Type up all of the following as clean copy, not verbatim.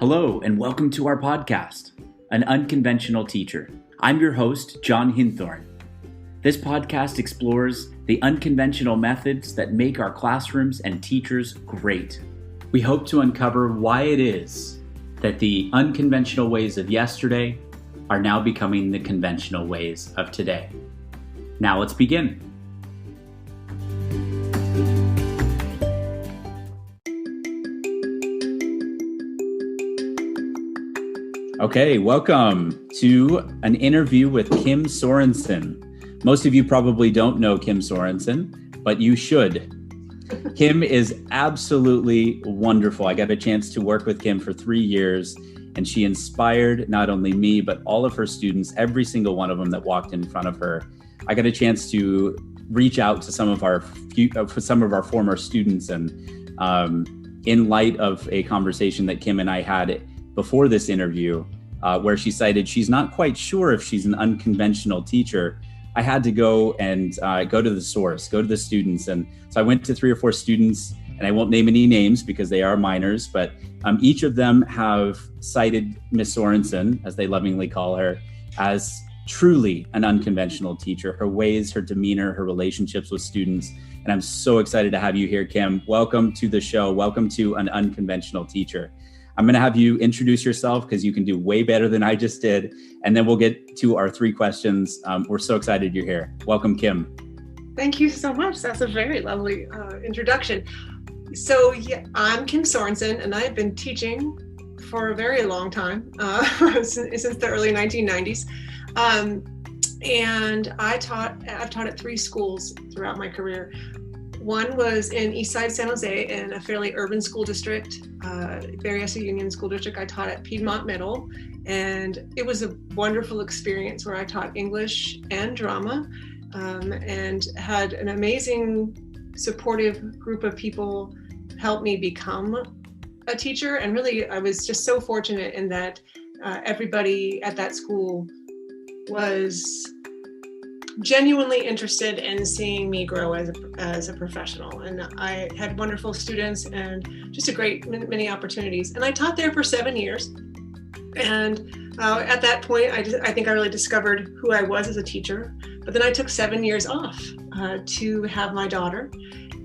Hello, and welcome to our podcast, An Unconventional Teacher. I'm your host, Jon Hinthorne. This podcast explores the unconventional methods that make our classrooms and teachers great. We hope to uncover why it is that the unconventional ways of yesterday are now becoming the conventional ways of today. Now let's begin. Okay, welcome to an interview with Kim Sorenson. Most of you probably don't know Kim Sorenson, but you should. Kim is absolutely wonderful. I got a chance to work with Kim for 3 years, and she inspired not only me, but all of her students, every single one of them that walked in front of her. I got a chance to reach out to some of our former students, and in light of a conversation that Kim and I had before this interview, where she cited she's not quite sure if she's an unconventional teacher, I had to go and go to the source, go to the students. And so I went to 3 or 4 students, and I won't name any names because they are minors, but each of them have cited Miss Sorenson, as they lovingly call her, as truly an unconventional teacher. Her ways, her demeanor, her relationships with students. And I'm so excited to have you here, Kim. Welcome to the show. Welcome to An Unconventional Teacher. I'm going to have you introduce yourself because you can do way better than I just did. And then we'll get to our 3 questions. We're so excited you're here. Welcome, Kim. Thank you so much. That's a very lovely introduction. So yeah, I'm Kim Sorenson, and I've been teaching for a very long time, since the early 1990s. And I've taught at 3 schools throughout my career. One was in Eastside San Jose in a fairly urban school district, Berryessa Union School District. I taught at Piedmont Middle, and it was a wonderful experience where I taught English and drama, and had an amazing supportive group of people help me become a teacher. And really, I was just so fortunate in that everybody at that school was genuinely interested in seeing me grow as a professional. And I had wonderful students and just a great many opportunities. And I taught there for 7 years. And at that point, I think I really discovered who I was as a teacher. But then I took 7 years off to have my daughter,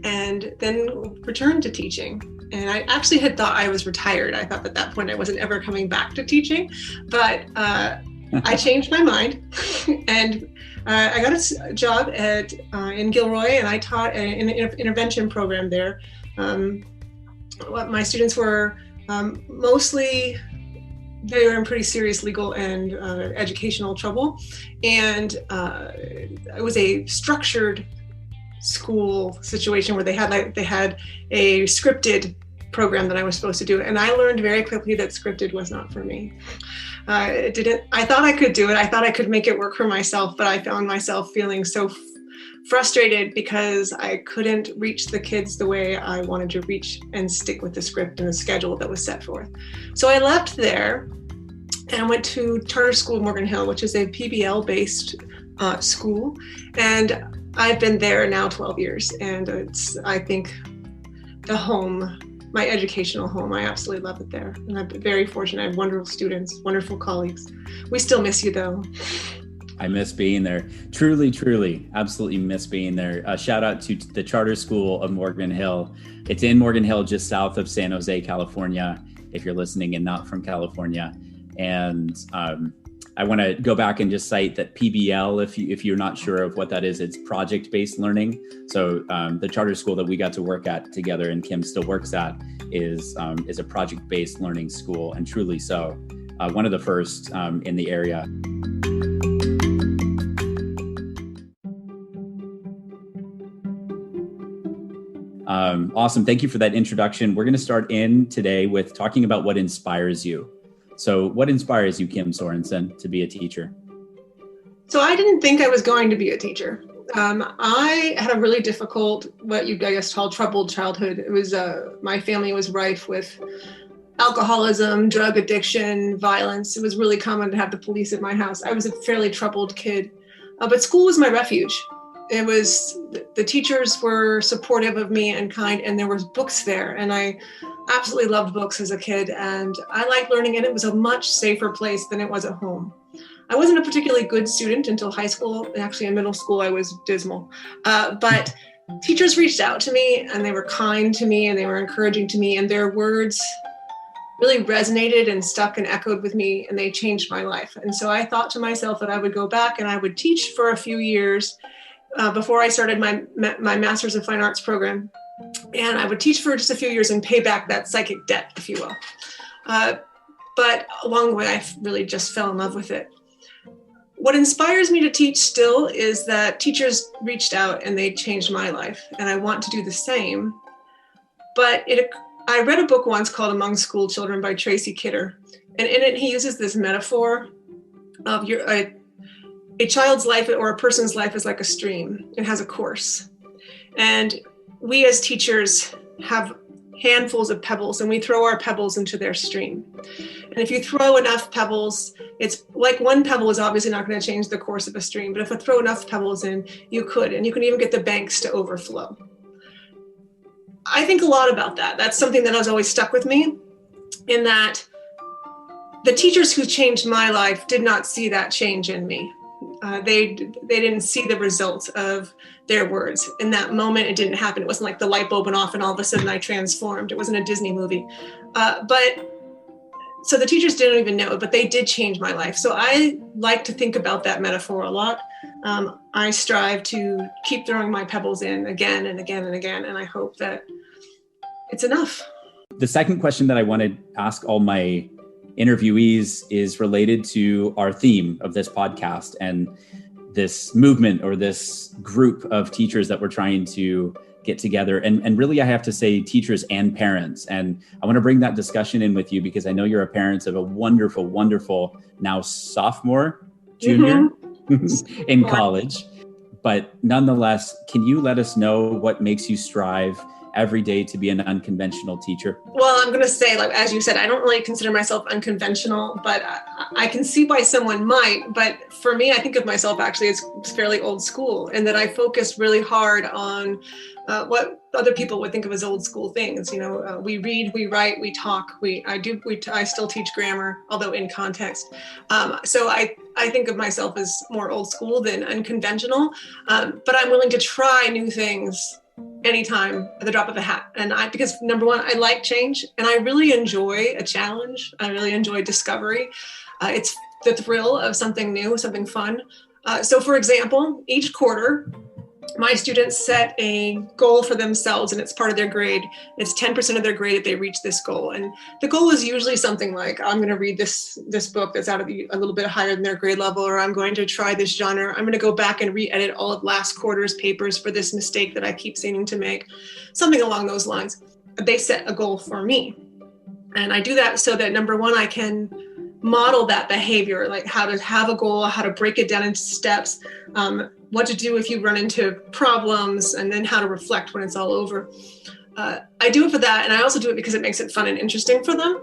and then returned to teaching. And I actually had thought I was retired. I thought at that point I wasn't ever coming back to teaching, but I changed my mind, and I got a job in Gilroy, and I taught in an intervention program there. My students were mostly, they were in pretty serious legal and educational trouble, and it was a structured school situation where they had a scripted program that I was supposed to do, and I learned very quickly that scripted was not for me. I thought I could do it. I thought I could make it work for myself, but I found myself feeling so frustrated because I couldn't reach the kids the way I wanted to reach and stick with the script and the schedule that was set forth. So I left there and went to Charter School Morgan Hill, which is a PBL-based school. And I've been there now 12 years, and it's, I think, the home, my educational home. I absolutely love it there. And I'm very fortunate. I have wonderful students, wonderful colleagues. We still miss you though. I miss being there. Truly, absolutely miss being there. Shout out to the Charter School of Morgan Hill. It's in Morgan Hill, just south of San Jose, California, if you're listening and not from California. And I want to go back and just cite that PBL, if you're not sure of what that is, it's project-based learning. So the charter school that we got to work at together and Kim still works at is a project-based learning school, and truly so. One of the first in the area. Awesome. Thank you for that introduction. We're going to start in today with talking about what inspires you. So what inspires you, Kim Sorenson, to be a teacher? So I didn't think I was going to be a teacher. I had a really difficult, what you I guess call troubled childhood. It was my family was rife with alcoholism, drug addiction, violence. It was really common to have the police at my house. I was a fairly troubled kid, but school was my refuge. It was, the teachers were supportive of me and kind, and there was books there. And I absolutely loved books as a kid, and I liked learning, and it was a much safer place than it was at home. I wasn't a particularly good student until high school. Actually, in middle school, I was dismal. But teachers reached out to me, and they were kind to me, and they were encouraging to me, and their words really resonated and stuck and echoed with me, and they changed my life. And so I thought to myself that I would go back and I would teach for a few years before I started my Master's in Fine Arts program. And I would teach for just a few years and pay back that psychic debt, if you will. But along the way, I really just fell in love with it. What inspires me to teach still is that teachers reached out and they changed my life, and I want to do the same. But I read a book once called Among School Children by Tracy Kidder, and in it he uses this metaphor of a child's life or a person's life is like a stream. It has a course. And we as teachers have handfuls of pebbles, and we throw our pebbles into their stream. And if you throw enough pebbles, it's like one pebble is obviously not going to change the course of a stream, but if I throw enough pebbles in, you could, and you can even get the banks to overflow. I think a lot about that. That's something that has always stuck with me, in that the teachers who changed my life did not see that change in me. They didn't see the results of their words. In that moment, it didn't happen. It wasn't like the light bulb went off and all of a sudden I transformed. It wasn't a Disney movie. So the teachers didn't even know, but they did change my life. So I like to think about that metaphor a lot. I strive to keep throwing my pebbles in again and again and again, and I hope that it's enough. The second question that I want to ask all my interviewees is related to our theme of this podcast and this movement or this group of teachers that we're trying to get together. And really, I have to say teachers and parents. And I want to bring that discussion in with you because I know you're a parent of a wonderful, wonderful now sophomore, junior in college. But nonetheless, can you let us know what makes you strive every day to be an unconventional teacher? Well, I'm going to say, like, as you said, I don't really consider myself unconventional, but I can see why someone might. But for me, I think of myself actually as fairly old school, and that I focus really hard on what other people would think of as old school things. You know, we read, we write, we talk. I still teach grammar, although in context. So I think of myself as more old school than unconventional, but I'm willing to try new things anytime at the drop of a hat. And because number one, I like change and I really enjoy a challenge. I really enjoy discovery. It's the thrill of something new, something fun. So for example, each quarter, my students set a goal for themselves and it's part of their grade. It's 10% of their grade if they reach this goal. And the goal is usually something like, I'm going to read this book that's out of a little bit higher than their grade level, or I'm going to try this genre. I'm going to go back and re-edit all of last quarter's papers for this mistake that I keep seeming to make. Something along those lines. They set a goal for me. And I do that so that number one, I can model that behavior, like how to have a goal, how to break it down into steps, what to do if you run into problems, and then how to reflect when it's all over. I do it for that, and I also do it because it makes it fun and interesting for them.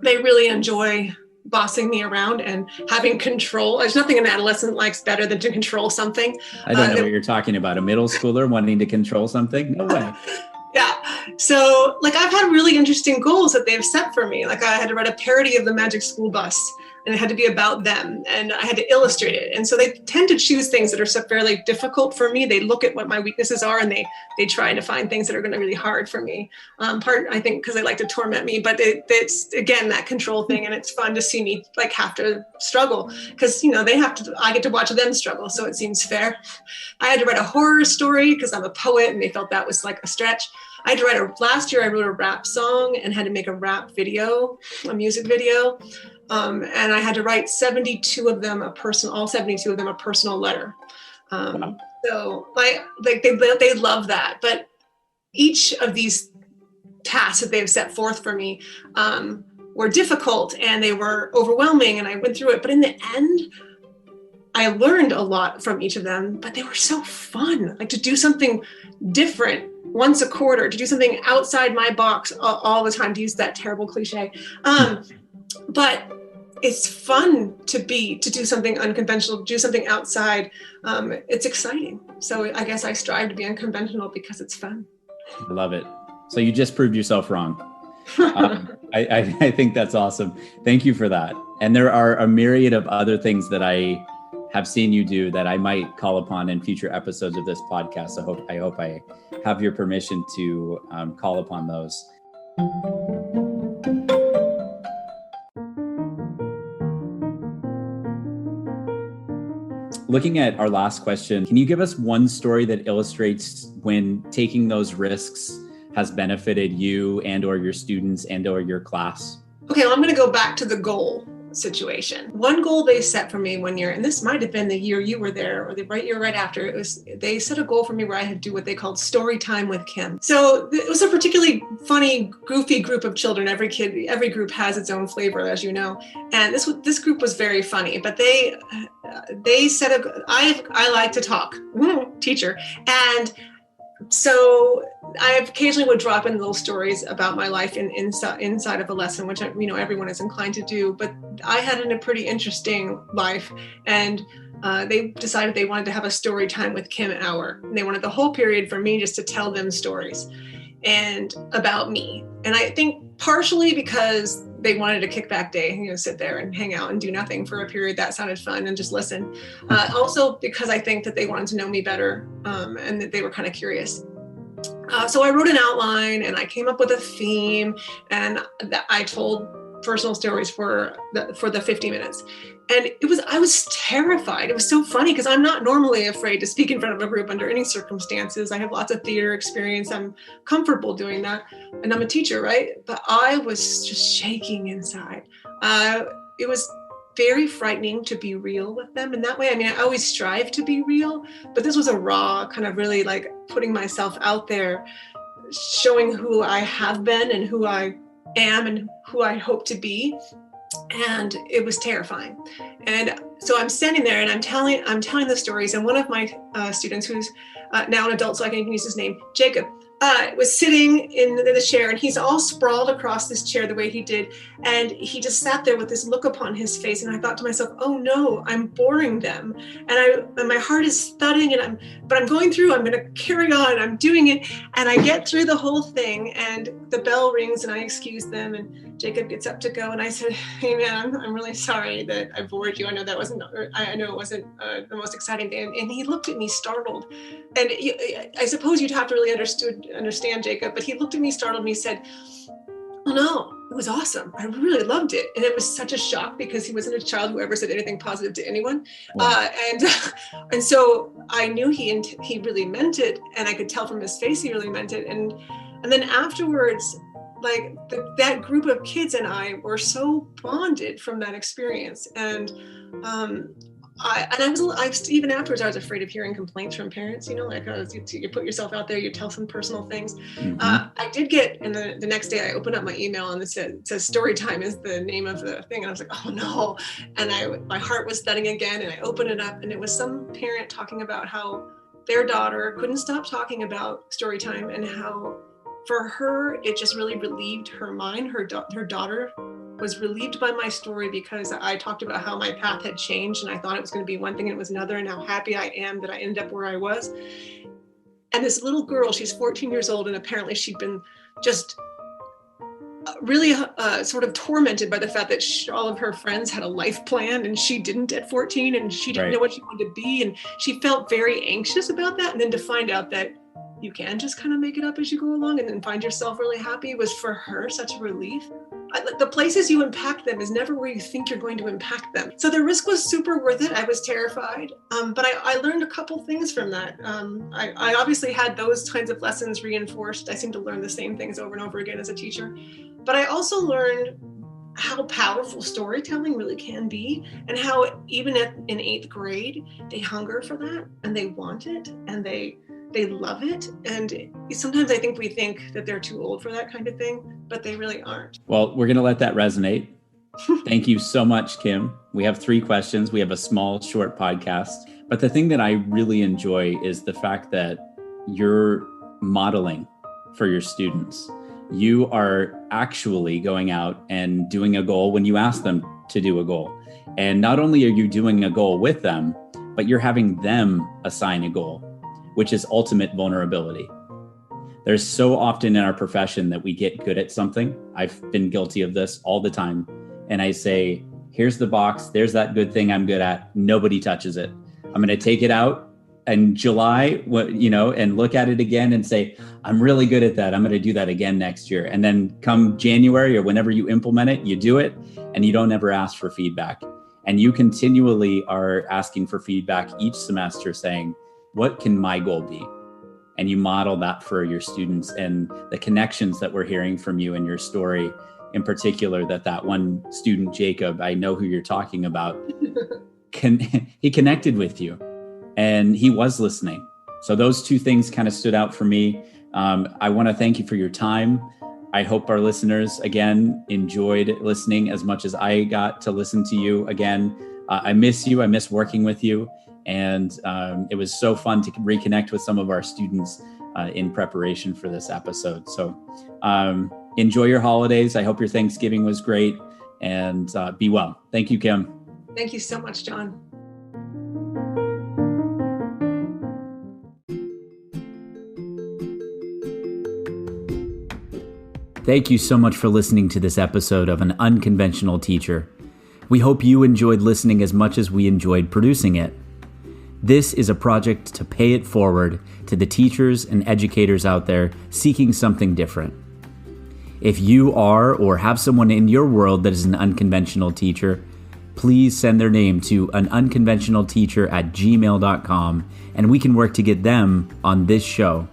They really enjoy bossing me around and having control. There's nothing an adolescent likes better than to control something. I don't know what you're talking about. A middle schooler wanting to control something? No way. Yeah. So like I've had really interesting goals that they've set for me. Like I had to write a parody of the Magic School Bus, and it had to be about them, and I had to illustrate it. And so they tend to choose things that are so fairly difficult for me. They look at what my weaknesses are and they try to find things that are going to be really hard for me. I think because they like to torment me, but it's again, that control thing. And it's fun to see me like have to struggle because, you know, I get to watch them struggle. So it seems fair. I had to write a horror story because I'm a poet and they felt that was like a stretch. Last year I wrote a rap song and had to make a rap video, a music video. And I had to write 72 of them all 72 of them a personal letter. Wow. So they love that. But each of these tasks that they've set forth for me were difficult and they were overwhelming, and I went through it. But in the end, I learned a lot from each of them, but they were so fun, like to do something different once a quarter, to do something outside my box all the time, to use that terrible cliche. But it's fun to do something unconventional, do something outside. It's exciting. So I guess I strive to be unconventional because it's fun. I love it. So you just proved yourself wrong. I think that's awesome. Thank you for that. And there are a myriad of other things that I have seen you do that I might call upon in future episodes of this podcast. I hope I have your permission to call upon those. Looking at our last question, can you give us one story that illustrates when taking those risks has benefited you and or your students and or your class? Okay, well, I'm going to go back to the goal situation. One goal they set for me one year, and this might have been the year you were there or the year right after, they set a goal for me where I had to do what they called story time with Kim. So it was a particularly funny, goofy group of children. Every group has its own flavor, as you know. And this group was very funny, but they set I like to talk, teacher. And so I occasionally would drop in little stories about my life inside of a lesson, which everyone is inclined to do. But I had a pretty interesting life, and they decided they wanted to have a story time with Kim hour. And they wanted the whole period for me just to tell them stories and about me. And I think partially because they wanted a kickback day, sit there and hang out and do nothing for a period. That sounded fun, and just listen. Also because I think that they wanted to know me better, and that they were kind of curious. So I wrote an outline and I came up with a theme, and I told personal stories for the 50 minutes. And I was terrified. It was so funny because I'm not normally afraid to speak in front of a group under any circumstances. I have lots of theater experience. I'm comfortable doing that. And I'm a teacher, right? But I was just shaking inside. It was very frightening to be real with them in that way. I always strive to be real, but this was a raw kind of really like putting myself out there, showing who I have been and who I am and who I hope to be. And it was terrifying. And so I'm standing there and I'm telling the stories. And one of my students, who's now an adult, so I can even use his name, Jacob, was sitting in the chair, and he's all sprawled across this chair the way he did. And he just sat there with this look upon his face. And I thought to myself, oh no, I'm boring them. And my heart is thudding, but I'm going through, I'm going to carry on. I'm doing it. And I get through the whole thing, and the bell rings and I excuse them, and Jacob gets up to go. And I said, hey man, I'm really sorry that I bored you. I know it wasn't the most exciting day. And he looked at me startled. And I suppose you'd have to really understand Jacob, but he looked at me startled and he said, oh no, it was awesome. I really loved it. And it was such a shock because he wasn't a child who ever said anything positive to anyone. Wow. And so I knew he really meant it, and I could tell from his face he really meant it. And then afterwards, like that group of kids and I were so bonded from that experience. And I was even afterwards, I was afraid of hearing complaints from parents, like you put yourself out there, you tell some personal things. Mm-hmm. I did get, and the next day I opened up my email and it says story time is the name of the thing. And I was like, oh no. And my heart was thudding again, and I opened it up, and it was some parent talking about how their daughter couldn't stop talking about story time, and how for her, it just really relieved her mind. Her daughter was relieved by my story because I talked about how my path had changed, and I thought it was going to be one thing and it was another, and how happy I am that I ended up where I was. And this little girl, she's 14 years old, and apparently she'd been just really sort of tormented by the fact that all of her friends had a life plan and she didn't at 14, and she didn't know what she wanted to be. And she felt very anxious about that. And then to find out that you can just kind of make it up as you go along and then find yourself really happy was for her such a relief. The places you impact them is never where you think you're going to impact them. So the risk was super worth it. I was terrified, but I learned a couple things from that. I obviously had those kinds of lessons reinforced. I seem to learn the same things over and over again as a teacher, but I also learned how powerful storytelling really can be, and how even in 8th grade, they hunger for that and they want it and they love it. And sometimes I think we think that they're too old for that kind of thing, but they really aren't. Well, we're going to let that resonate. Thank you so much, Kim. We have 3 questions. We have a small, short podcast. But the thing that I really enjoy is the fact that you're modeling for your students. You are actually going out and doing a goal when you ask them to do a goal. And not only are you doing a goal with them, but you're having them assign a goal, which is ultimate vulnerability. There's so often in our profession that we get good at something. I've been guilty of this all the time. And I say, here's the box. There's that good thing I'm good at. Nobody touches it. I'm going to take it out in July, and look at it again and say, I'm really good at that. I'm going to do that again next year. And then come January or whenever you implement it, you do it and you don't ever ask for feedback. And you continually are asking for feedback each semester saying, what can my goal be? And you model that for your students, and the connections that we're hearing from you in your story, in particular, that one student, Jacob, I know who you're talking about, he connected with you and he was listening. So those two things kind of stood out for me. I want to thank you for your time. I hope our listeners, again, enjoyed listening as much as I got to listen to you again. I miss you. I miss working with you. And it was so fun to reconnect with some of our students in preparation for this episode. So enjoy your holidays. I hope your Thanksgiving was great, and be well. Thank you, Kim. Thank you so much, Jon. Thank you so much for listening to this episode of An Unconventional Teacher. We hope you enjoyed listening as much as we enjoyed producing it. This is a project to pay it forward to the teachers and educators out there seeking something different. If you are or have someone in your world that is an unconventional teacher, please send their name to anunconventionalteacher@gmail.com and we can work to get them on this show.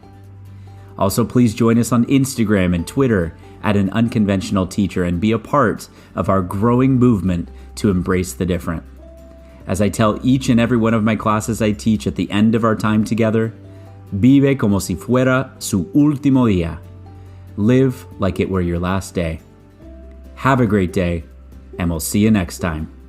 Also, please join us on Instagram and Twitter at An Unconventional Teacher and be a part of our growing movement to embrace the different. As I tell each and every one of my classes I teach at the end of our time together, vive como si fuera su último día. Live like it were your last day. Have a great day, and we'll see you next time.